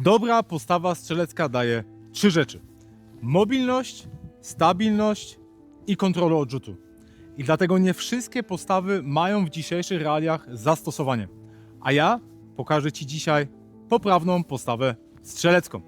Dobra postawa strzelecka daje 3 rzeczy. Mobilność, stabilność i kontrolę odrzutu. I dlatego nie wszystkie postawy mają w dzisiejszych realiach zastosowanie. A ja pokażę Ci dzisiaj poprawną postawę strzelecką.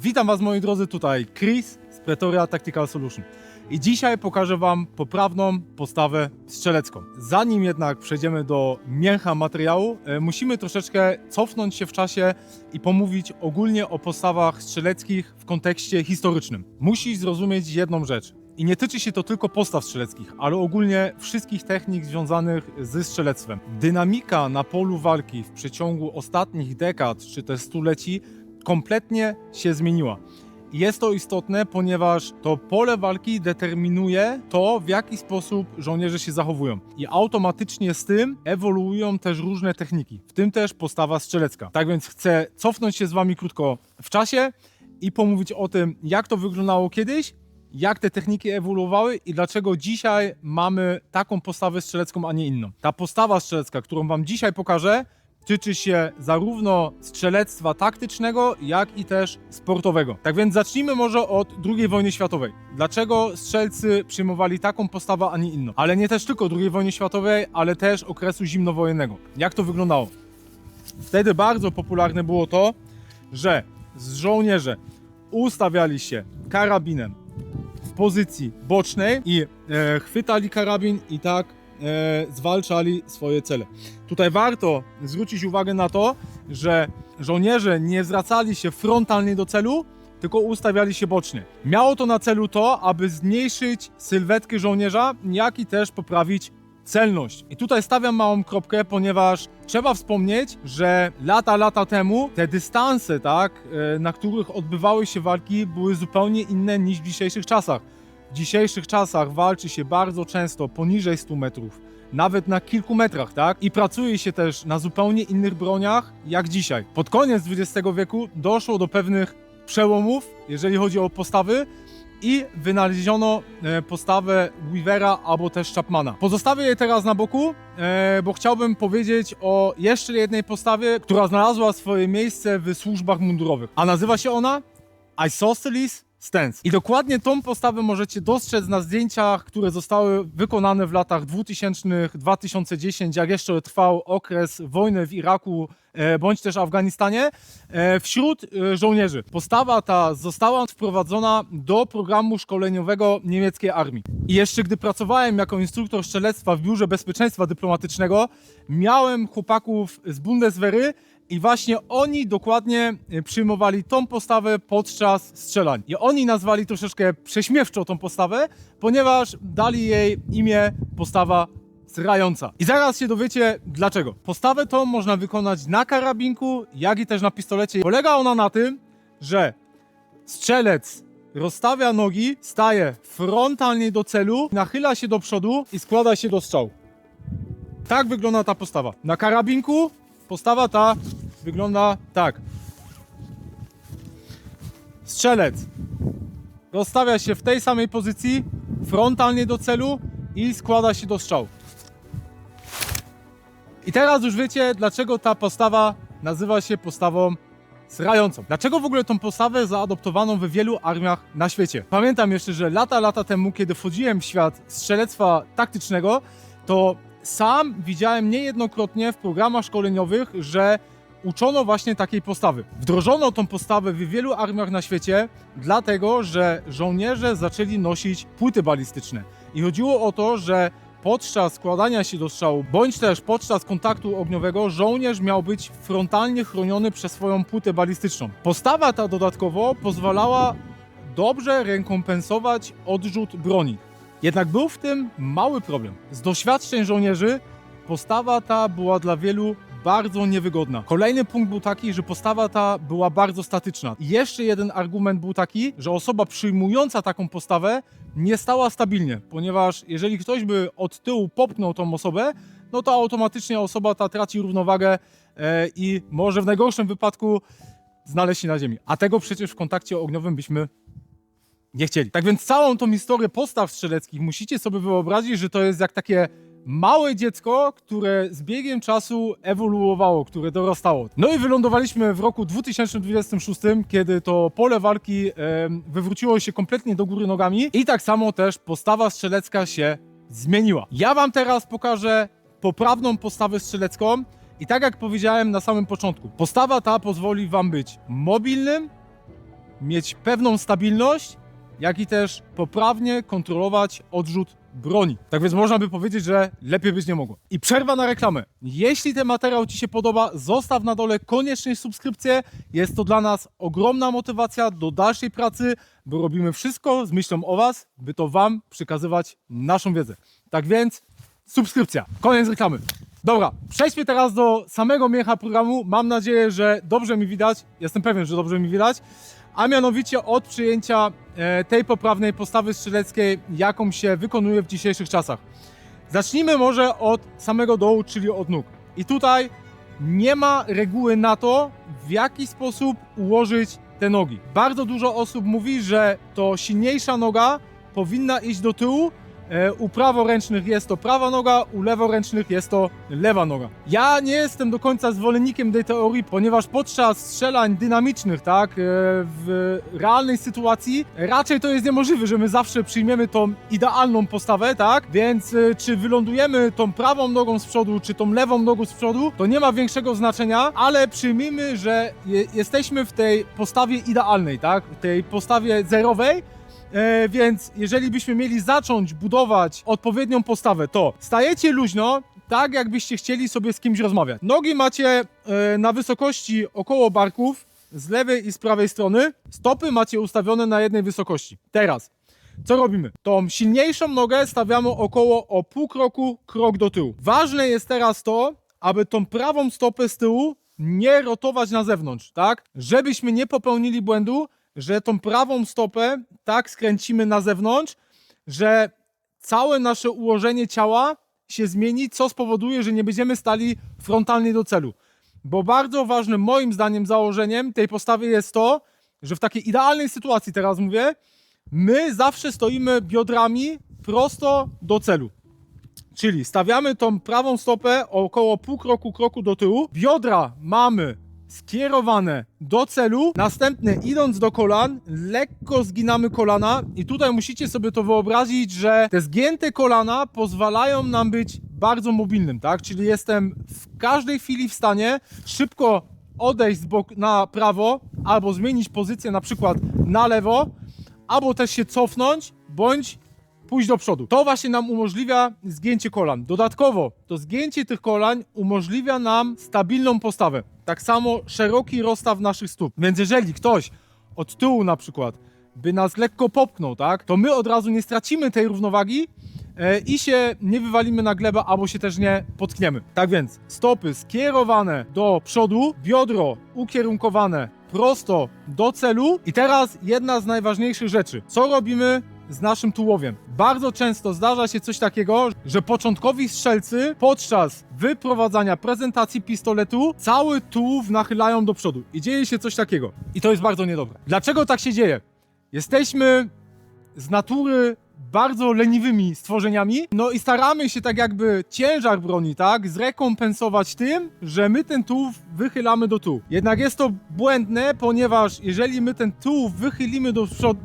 Witam Was, moi drodzy, tutaj Chris z Pretoria Tactical Solution. I dzisiaj pokażę Wam poprawną postawę strzelecką. Zanim jednak przejdziemy do mięcha materiału, musimy troszeczkę cofnąć się w czasie i pomówić ogólnie o postawach strzeleckich w kontekście historycznym. Musisz zrozumieć jedną rzecz. I nie tyczy się to tylko postaw strzeleckich, ale ogólnie wszystkich technik związanych ze strzelectwem. Dynamika na polu walki w przeciągu ostatnich dekad czy też stuleci kompletnie się zmieniła. Jest to istotne, ponieważ to pole walki determinuje to, w jaki sposób żołnierze się zachowują. I automatycznie z tym ewoluują też różne techniki, w tym też postawa strzelecka. Tak więc chcę cofnąć się z Wami krótko w czasie i pomówić o tym, jak to wyglądało kiedyś, jak te techniki ewoluowały i dlaczego dzisiaj mamy taką postawę strzelecką, a nie inną. Ta postawa strzelecka, którą Wam dzisiaj pokażę, tyczy się zarówno strzelectwa taktycznego, jak i też sportowego. Tak więc zacznijmy może od II wojny światowej. Dlaczego strzelcy przyjmowali taką postawę, a nie inną? Ale nie też tylko II wojny światowej, ale też okresu zimnowojennego. Jak to wyglądało? Wtedy bardzo popularne było to, że żołnierze ustawiali się karabinem w pozycji bocznej i chwytali karabin i tak zwalczali swoje cele. Tutaj warto zwrócić uwagę na to, że żołnierze nie zwracali się frontalnie do celu, tylko ustawiali się bocznie. Miało to na celu to, aby zmniejszyć sylwetkę żołnierza, jak i też poprawić celność. I tutaj stawiam małą kropkę, ponieważ trzeba wspomnieć, że lata temu te dystanse, na których odbywały się walki, były zupełnie inne niż w dzisiejszych czasach. W dzisiejszych czasach walczy się bardzo często poniżej 100 metrów, nawet na kilku metrach, I pracuje się też na zupełnie innych broniach jak dzisiaj. Pod koniec XX wieku doszło do pewnych przełomów, jeżeli chodzi o postawy, i wynaleziono postawę Weavera albo też Chapmana. Pozostawię je teraz na boku, bo chciałbym powiedzieć o jeszcze jednej postawie, która znalazła swoje miejsce w służbach mundurowych, a nazywa się ona Isosceles Stance. I dokładnie tą postawę możecie dostrzec na zdjęciach, które zostały wykonane w latach 2000-2010, jak jeszcze trwał okres wojny w Iraku bądź też Afganistanie, wśród żołnierzy. Postawa ta została wprowadzona do programu szkoleniowego niemieckiej armii. I jeszcze gdy pracowałem jako instruktor strzelectwa w Biurze Bezpieczeństwa Dyplomatycznego, miałem chłopaków z Bundeswehry, i właśnie oni dokładnie przyjmowali tą postawę podczas strzelań. I oni nazwali troszeczkę prześmiewczo tą postawę, ponieważ dali jej imię postawa srająca. I zaraz się dowiecie dlaczego. Postawę tą można wykonać na karabinku, jak i też na pistolecie. Polega ona na tym, że strzelec rozstawia nogi, staje frontalnie do celu, nachyla się do przodu i składa się do strzału. Tak wygląda ta postawa. Na karabinku postawa ta wygląda tak. Strzelec rozstawia się w tej samej pozycji, frontalnie do celu i składa się do strzału. I teraz już wiecie, dlaczego ta postawa nazywa się postawą srającą. Dlaczego w ogóle tą postawę zaadoptowano w wielu armiach na świecie? Pamiętam jeszcze, że lata temu, kiedy wchodziłem w świat strzelectwa taktycznego, to sam widziałem niejednokrotnie w programach szkoleniowych, że uczono właśnie takiej postawy. Wdrożono tą postawę w wielu armiach na świecie, dlatego że żołnierze zaczęli nosić płyty balistyczne. I chodziło o to, że podczas składania się do strzału, bądź też podczas kontaktu ogniowego, żołnierz miał być frontalnie chroniony przez swoją płytę balistyczną. Postawa ta dodatkowo pozwalała dobrze rekompensować odrzut broni. Jednak był w tym mały problem. Z doświadczeń żołnierzy postawa ta była dla wielu bardzo niewygodna. Kolejny punkt był taki, że postawa ta była bardzo statyczna. I jeszcze jeden argument był taki, że osoba przyjmująca taką postawę nie stała stabilnie, ponieważ jeżeli ktoś by od tyłu popchnął tą osobę, no to automatycznie osoba ta traci równowagę i może w najgorszym wypadku znaleźć się na ziemi. A tego przecież w kontakcie ogniowym byśmy nie chcieli. Tak więc całą tą historię postaw strzeleckich musicie sobie wyobrazić, że to jest jak takie małe dziecko, które z biegiem czasu ewoluowało, które dorastało. No i wylądowaliśmy w roku 2026, kiedy to pole walki wywróciło się kompletnie do góry nogami i tak samo też postawa strzelecka się zmieniła. Ja wam teraz pokażę poprawną postawę strzelecką i tak jak powiedziałem na samym początku, postawa ta pozwoli wam być mobilnym, mieć pewną stabilność, jak i też poprawnie kontrolować odrzut broni. Tak więc można by powiedzieć, że lepiej być nie mogło. I przerwa na reklamę. Jeśli ten materiał ci się podoba, zostaw na dole koniecznie subskrypcję. Jest to dla nas ogromna motywacja do dalszej pracy, bo robimy wszystko z myślą o was, by to wam przekazywać naszą wiedzę. Tak więc subskrypcja. Koniec reklamy. Dobra, przejdźmy teraz do samego mięcha programu. Mam nadzieję, że dobrze mi widać. Jestem pewien, że dobrze mi widać. A mianowicie od przyjęcia tej poprawnej postawy strzeleckiej, jaką się wykonuje w dzisiejszych czasach. Zacznijmy może od samego dołu, czyli od nóg. I tutaj nie ma reguły na to, w jaki sposób ułożyć te nogi. Bardzo dużo osób mówi, że to silniejsza noga powinna iść do tyłu. U praworęcznych jest to prawa noga, u leworęcznych jest to lewa noga. Ja nie jestem do końca zwolennikiem tej teorii, ponieważ podczas strzelań dynamicznych, tak, w realnej sytuacji raczej to jest niemożliwe, że my zawsze przyjmiemy tą idealną postawę, tak, więc czy wylądujemy tą prawą nogą z przodu, czy tą lewą nogą z przodu, to nie ma większego znaczenia, ale przyjmijmy, że jesteśmy w tej postawie idealnej, tak, w tej postawie zerowej. Więc jeżeli byśmy mieli zacząć budować odpowiednią postawę, to stajecie luźno, tak jakbyście chcieli sobie z kimś rozmawiać. Nogi macie na wysokości około barków, z lewej i z prawej strony. Stopy macie ustawione na jednej wysokości. Teraz, co robimy? Tą silniejszą nogę stawiamy około o pół kroku, krok do tyłu. Ważne jest teraz to, aby tą prawą stopę z tyłu nie rotować na zewnątrz, tak? Żebyśmy nie popełnili błędu, że tą prawą stopę tak skręcimy na zewnątrz, że całe nasze ułożenie ciała się zmieni, co spowoduje, że nie będziemy stali frontalnie do celu. Bo bardzo ważnym moim zdaniem założeniem tej postawy jest to, że w takiej idealnej sytuacji, teraz mówię, my zawsze stoimy biodrami prosto do celu. Czyli stawiamy tą prawą stopę o około pół kroku, kroku do tyłu. Biodra mamy skierowane do celu, następnie idąc do kolan, lekko zginamy kolana i tutaj musicie sobie to wyobrazić, że te zgięte kolana pozwalają nam być bardzo mobilnym, tak? Czyli jestem w każdej chwili w stanie szybko odejść z boku na prawo, albo zmienić pozycję na przykład na lewo, albo też się cofnąć, bądź pójść do przodu. To właśnie nam umożliwia zgięcie kolan. Dodatkowo to zgięcie tych kolan umożliwia nam stabilną postawę. Tak samo szeroki rozstaw naszych stóp. Więc jeżeli ktoś od tyłu na przykład by nas lekko popchnął, tak, to my od razu nie stracimy tej równowagi i się nie wywalimy na glebę, albo się też nie potkniemy. Tak więc stopy skierowane do przodu, biodro ukierunkowane prosto do celu. I teraz jedna z najważniejszych rzeczy. Co robimy z naszym tułowiem? Bardzo często zdarza się coś takiego, że początkowi strzelcy podczas wyprowadzania prezentacji pistoletu cały tułów nachylają do przodu i dzieje się coś takiego. I to jest bardzo niedobre. Dlaczego tak się dzieje? Jesteśmy z natury bardzo leniwymi stworzeniami, no i staramy się tak jakby ciężar broni, tak, zrekompensować tym, że my ten tułów wychylamy do tyłu. Jednak jest to błędne, ponieważ jeżeli my ten tułów wychylimy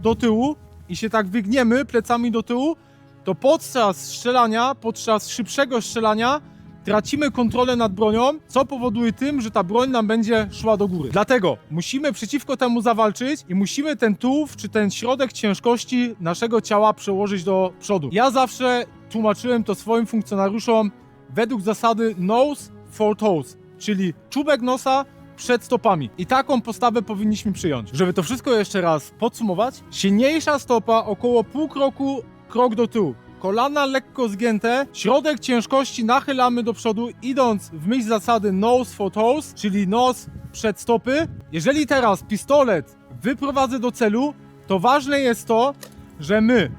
do tyłu i się tak wygniemy plecami do tyłu, to podczas strzelania, podczas szybszego strzelania tracimy kontrolę nad bronią, co powoduje tym, że ta broń nam będzie szła do góry. Dlatego musimy przeciwko temu zawalczyć i musimy ten tułów, czy ten środek ciężkości naszego ciała przełożyć do przodu. Ja zawsze tłumaczyłem to swoim funkcjonariuszom według zasady nose for toes, czyli czubek nosa przed stopami. I taką postawę powinniśmy przyjąć. Żeby to wszystko jeszcze raz podsumować, silniejsza stopa około pół kroku, krok do tyłu. Kolana lekko zgięte, środek ciężkości nachylamy do przodu, idąc w myśl zasady nose for toes, czyli nos przed stopy. Jeżeli teraz pistolet wyprowadzę do celu, to ważne jest to, że my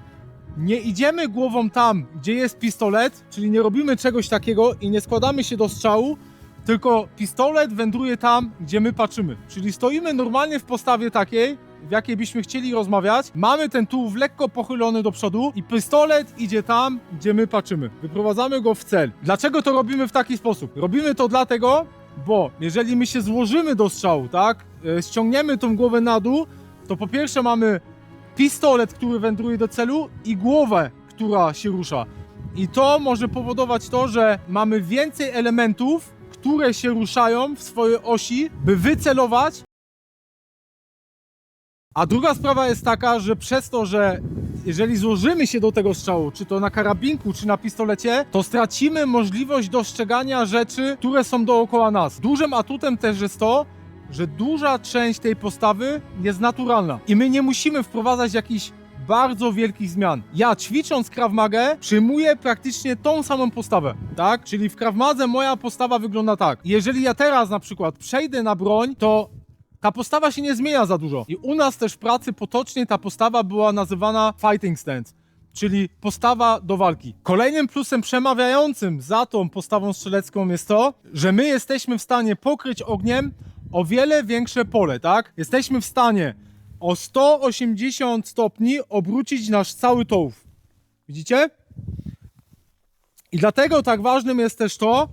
nie idziemy głową tam, gdzie jest pistolet, czyli nie robimy czegoś takiego i nie składamy się do strzału, tylko pistolet wędruje tam, gdzie my patrzymy. Czyli stoimy normalnie w postawie takiej, w jakiej byśmy chcieli rozmawiać, mamy ten tułów lekko pochylony do przodu i pistolet idzie tam, gdzie my patrzymy. Wyprowadzamy go w cel. Dlaczego to robimy w taki sposób? Robimy to dlatego, bo jeżeli my się złożymy do strzału, tak, ściągniemy tą głowę na dół, to po pierwsze mamy pistolet, który wędruje do celu i głowę, która się rusza. I to może powodować to, że mamy więcej elementów, które się ruszają w swojej osi, by wycelować. A druga sprawa jest taka, że przez to, że jeżeli złożymy się do tego strzału, czy to na karabinku, czy na pistolecie, to stracimy możliwość dostrzegania rzeczy, które są dookoła nas. Dużym atutem też jest to, że duża część tej postawy jest naturalna i my nie musimy wprowadzać jakichś bardzo wielkich zmian. Ja ćwicząc Krav Magę przyjmuję praktycznie tą samą postawę, tak? Czyli w Krav Madze moja postawa wygląda tak. Jeżeli ja teraz na przykład przejdę na broń, to ta postawa się nie zmienia za dużo. I u nas też w pracy potocznie ta postawa była nazywana fighting stance, czyli postawa do walki. Kolejnym plusem przemawiającym za tą postawą strzelecką jest to, że my jesteśmy w stanie pokryć ogniem o wiele większe pole, tak? Jesteśmy w stanie o 180 stopni obrócić nasz cały tołów. Widzicie? I dlatego tak ważnym jest też to,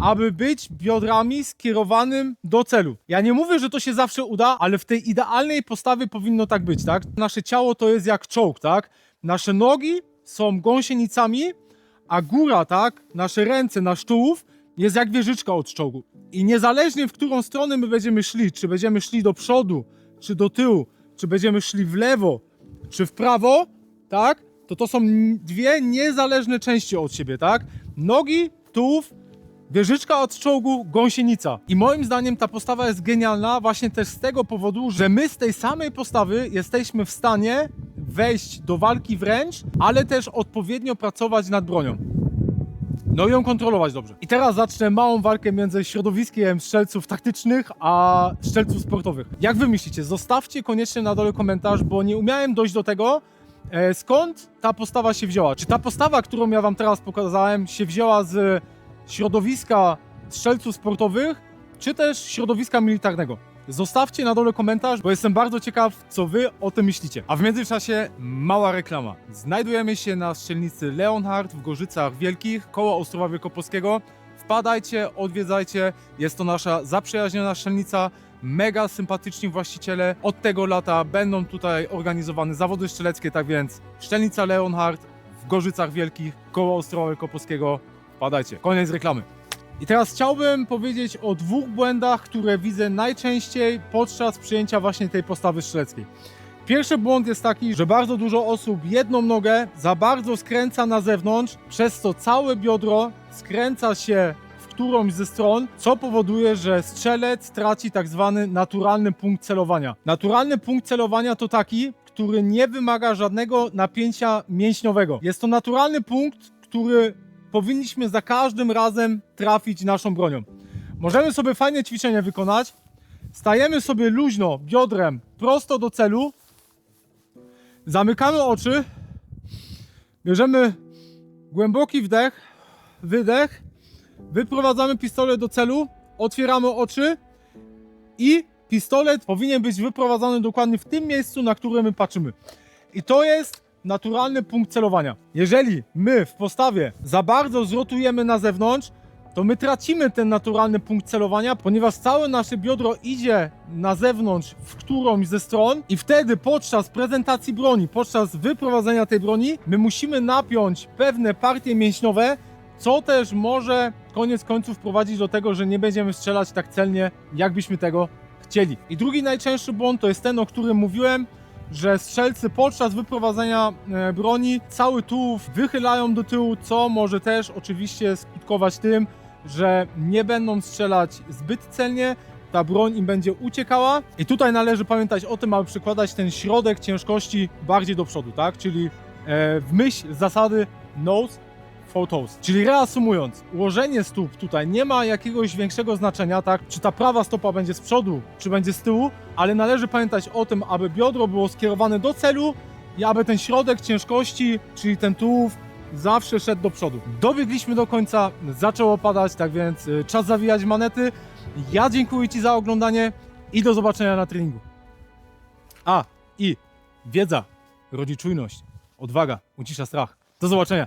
aby być biodrami skierowanym do celu. Ja nie mówię, że to się zawsze uda, ale w tej idealnej postawie powinno tak być, tak? Nasze ciało to jest jak czołg, tak? Nasze nogi są gąsienicami, a góra, tak? Nasze ręce, nasz tułów jest jak wieżyczka od czołgu. I niezależnie w którą stronę my będziemy szli, czy będziemy szli do przodu, czy do tyłu, czy będziemy szli w lewo, czy w prawo, tak? To są dwie niezależne części od siebie, tak? Nogi, tułów, wieżyczka od czołgu, gąsienica. I moim zdaniem ta postawa jest genialna właśnie też z tego powodu, że my z tej samej postawy jesteśmy w stanie wejść do walki wręcz, ale też odpowiednio pracować nad bronią. No i ją kontrolować dobrze. I teraz zacznę małą walkę między środowiskiem strzelców taktycznych a strzelców sportowych. Jak wy myślicie? Zostawcie koniecznie na dole komentarz, bo nie umiałem dojść do tego, skąd ta postawa się wzięła. Czy ta postawa, którą ja wam teraz pokazałem, się wzięła z środowiska strzelców sportowych, czy też środowiska militarnego? Zostawcie na dole komentarz, bo jestem bardzo ciekaw, co wy o tym myślicie. A w międzyczasie mała reklama. Znajdujemy się na strzelnicy Leonhard w Gorzycach Wielkich, koło Ostrowa Wielkopolskiego. Wpadajcie, odwiedzajcie. Jest to nasza zaprzyjaźniona strzelnica. Mega sympatyczni właściciele. Od tego lata będą tutaj organizowane zawody strzeleckie, tak więc strzelnica Leonhard w Gorzycach Wielkich, koło Ostrowa Wielkopolskiego. Wpadajcie. Koniec reklamy. I teraz chciałbym powiedzieć o dwóch błędach, które widzę najczęściej podczas przyjęcia właśnie tej postawy strzeleckiej. Pierwszy błąd jest taki, że bardzo dużo osób jedną nogę za bardzo skręca na zewnątrz, przez co całe biodro skręca się w którąś ze stron, co powoduje, że strzelec traci tak zwany naturalny punkt celowania. Naturalny punkt celowania to taki, który nie wymaga żadnego napięcia mięśniowego. Jest to naturalny punkt, który powinniśmy za każdym razem trafić naszą bronią. Możemy sobie fajne ćwiczenie wykonać. Stajemy sobie luźno biodrem prosto do celu. Zamykamy oczy. Bierzemy głęboki wdech, wydech. Wyprowadzamy pistolet do celu. Otwieramy oczy. I pistolet powinien być wyprowadzany dokładnie w tym miejscu, na które my patrzymy. I to jest naturalny punkt celowania. Jeżeli my w postawie za bardzo zrotujemy na zewnątrz, to my tracimy ten naturalny punkt celowania, ponieważ całe nasze biodro idzie na zewnątrz w którąś ze stron i wtedy podczas prezentacji broni, podczas wyprowadzenia tej broni, my musimy napiąć pewne partie mięśniowe, co też może koniec końców prowadzić do tego, że nie będziemy strzelać tak celnie, jakbyśmy tego chcieli. I drugi najczęstszy błąd to jest ten, o którym mówiłem, że strzelcy podczas wyprowadzenia broni cały tułów wychylają do tyłu, co może też oczywiście skutkować tym, że nie będą strzelać zbyt celnie, ta broń im będzie uciekała. I tutaj należy pamiętać o tym, aby przekładać ten środek ciężkości bardziej do przodu, tak? Czyli w myśl zasady nose for toes. Czyli reasumując, ułożenie stóp tutaj nie ma jakiegoś większego znaczenia, tak? Czy ta prawa stopa będzie z przodu, czy będzie z tyłu, ale należy pamiętać o tym, aby biodro było skierowane do celu i aby ten środek ciężkości, czyli ten tułów, zawsze szedł do przodu. Dobiegliśmy do końca, zaczęło padać, tak więc czas zawijać manety. Ja dziękuję Ci za oglądanie i do zobaczenia na treningu. i wiedza rodzi czujność, odwaga ucisza strach. Do zobaczenia.